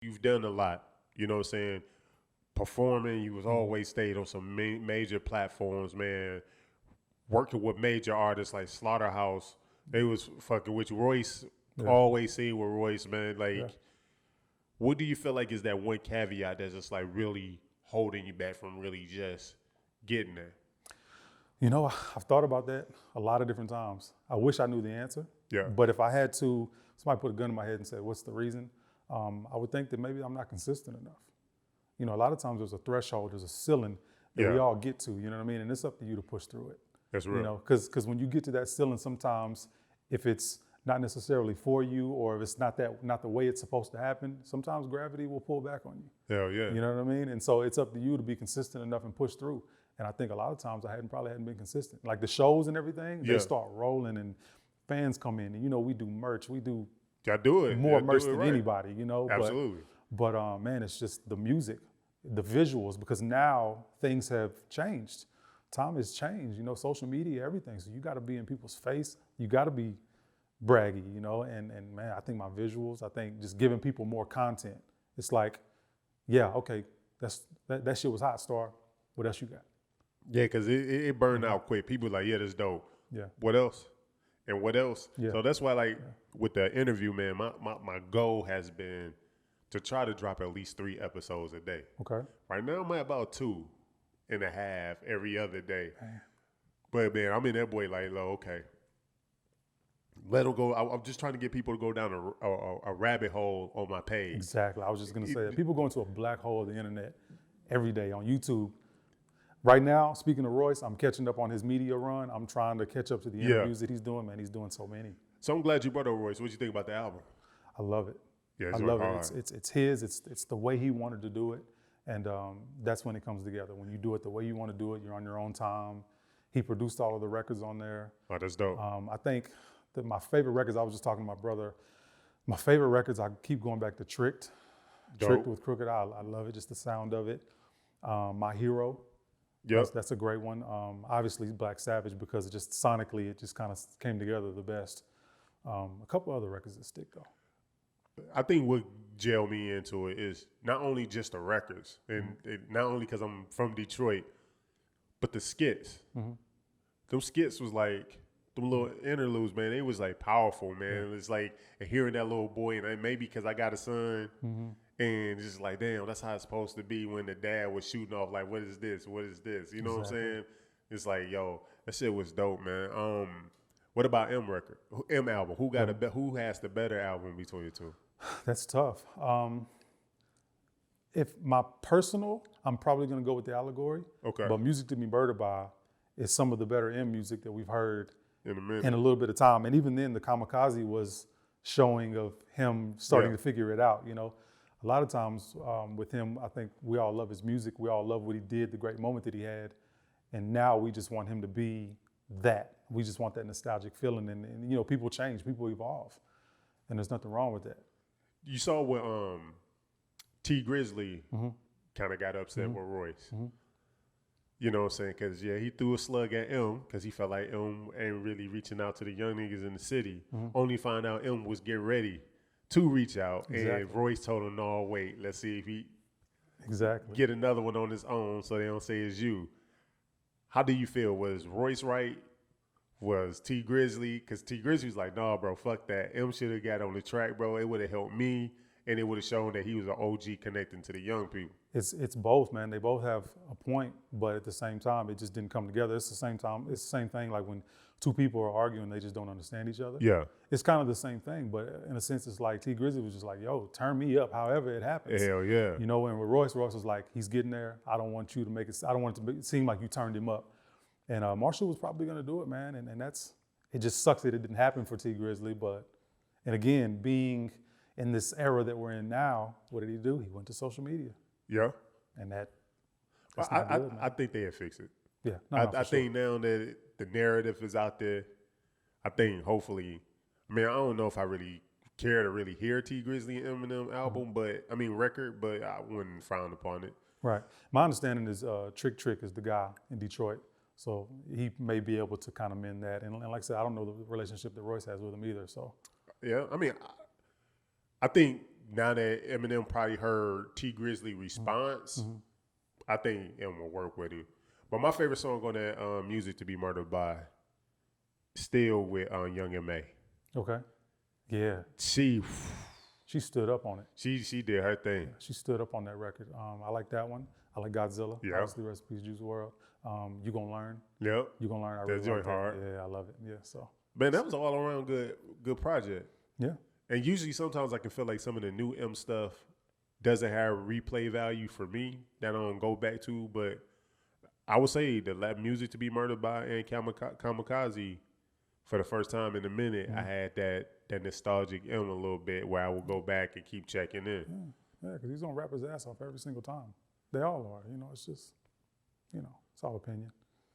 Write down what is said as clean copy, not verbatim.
you've done a lot. You know what I'm saying? Performing, you was always stayed on some major platforms, man. Working with major artists like Slaughterhouse, they was fucking with you. Royce, Yeah. always seen with Royce, man. Like, Yeah. what do you feel like is that one caveat that's just like really holding you back from really just getting there? You know, I've thought about that a lot of different times. I wish I knew the answer. Yeah. But if I had to, somebody put a gun in my head and said, what's the reason? I would think that maybe I'm not consistent enough. You know, a lot of times there's a threshold, there's a ceiling that we Yeah. all get to, you know what I mean? And it's up to you to push through it. That's real. You know, because when you get to that ceiling, sometimes if it's not necessarily for you or if it's not the way it's supposed to happen, sometimes gravity will pull back on you. Hell yeah. You know what I mean? And so it's up to you to be consistent enough and push through. And I think a lot of times I probably hadn't been consistent. Like the shows and everything, Yeah. they start rolling and fans come in and, you know, we do merch. We do Y'all do it. more Y'all merch do it than right. anybody, you know? Absolutely. But man, it's just the music, the visuals, because now things have changed. Time has changed, you know, social media, everything. So you got to be in people's face. You got to be braggy, you know? And man, I think my visuals, I think just giving people more content. It's like, yeah, okay, that shit was hot, Star. What else you got? Yeah, because it burned out quick. People like, yeah, that's dope. Yeah. What else? And what else? Yeah. So that's why, like, with the interview, man, my goal has been to try to drop at least 3 episodes a day. Okay. Right now, I'm at about 2.5 every other day. Man. But, man, I'm in that boy like, okay. Let them go. I'm just trying to get people to go down a rabbit hole on my page. Exactly. I was just going to say that. People go into a black hole of the internet every day on YouTube. Right now, speaking of Royce, I'm catching up on his media run. I'm trying to catch up to the interviews that he's doing, man. He's doing so many. So I'm glad you brought up Royce. What you think about the album? I love it. Yeah, I love it. It's his. It's the way he wanted to do it, and that's when it comes together. When you do it the way you want to do it, you're on your own time. He produced all of the records on there. Oh, that's dope. I think that my favorite records. I was just talking to my brother. My favorite records. I keep going back to Tricked. Dope. Tricked with Crooked. I love it. Just the sound of it. My Hero. Yep. That's a great one. Obviously Black Savage because it just sonically it just kind of came together the best. A couple other records that stick though. I think what jailed me into it is not only just the records, and not only because I'm from Detroit, but the skits. Mm-hmm. Those skits was like, them little interludes, man, they was like powerful, man. It's like hearing that little boy, and maybe because I got a son, and just like, damn, that's how it's supposed to be when the dad was shooting off, like, what is this? What is this? You know what I'm saying? It's like, yo, that shit was dope, man. What about M record? M album? Who has the better album between the two? That's tough. If my personal, I'm probably gonna go with the Allegory. Okay. But Music to Be Murdered By is some of the better M music that we've heard In a minute. in a little bit of time. And even then, the Kamikaze was showing of him starting to figure it out. You know, a lot of times with him, I think we all love his music. We all love what he did, the great moment that he had. And now we just want him to be that. We just want that nostalgic feeling. And you know, people change, people evolve. And there's nothing wrong with that. You saw when T Grizzly kind of got upset with Royce. You know what I'm saying? Because, yeah, he threw a slug at M because he felt like M ain't really reaching out to the young niggas in the city. Only find out M was getting ready to reach out. Exactly. And Royce told him, no, wait, let's see if he Exactly. get another one on his own so they don't say it's you. How do you feel? Was Royce right? Was T Grizzly? Because T Grizzly was like, nah, bro, fuck that. M should have got on the track, bro. It would have helped me, and it would have shown that he was an OG connecting to the young people. It's both, man. They both have a point, but at the same time, it just didn't come together. It's the same thing like when two people are arguing, they just don't understand each other. Yeah. It's kind of the same thing, but in a sense, it's like T Grizzly was just like, yo, turn me up however it happens. Hell yeah. You know, and with Royce was like, he's getting there. I don't want you to make it, I don't want it to seem like you turned him up. And Marshall was probably going to do it, man. And it just sucks that it didn't happen for T Grizzly. But, and again, being in this era that we're in now, what did he do? He went to social media. Yeah. And that's I, not good, I think they'll fix it. Yeah. I think now that the narrative is out there, I think hopefully, I mean, I don't know if I really care to really hear T Grizzly and Eminem album, record, but I wouldn't frown upon it. Right. My understanding is Trick is the guy in Detroit. So he may be able to kind of mend that. And like I said, I don't know the relationship that Royce has with him either. So Yeah, I mean, I think now that Eminem probably heard T Grizzly response, I think Em will work with him. But my favorite song on that Music to Be Murdered By, still with Young M.A. Okay. Yeah. She stood up on it. She did her thing. She stood up on that record. I like that one. I like Godzilla. Yeah. Obviously, Rest in Peace, Juice WRLD. You Gonna Learn. Yep. You Gonna Learn. I That really joint like that. hard. Yeah, I love it. Yeah. So. Man, that was all around good project. Yeah. And usually sometimes I can feel like some of the new M stuff doesn't have replay value for me that I don't go back to, but I would say the Music to Be Murdered By and Kamikaze, for the first time in a minute, I had that nostalgic M a little bit where I would go back and keep checking in. Yeah, because he's gonna rap his ass off every single time. They all are. It's just, it's all opinion.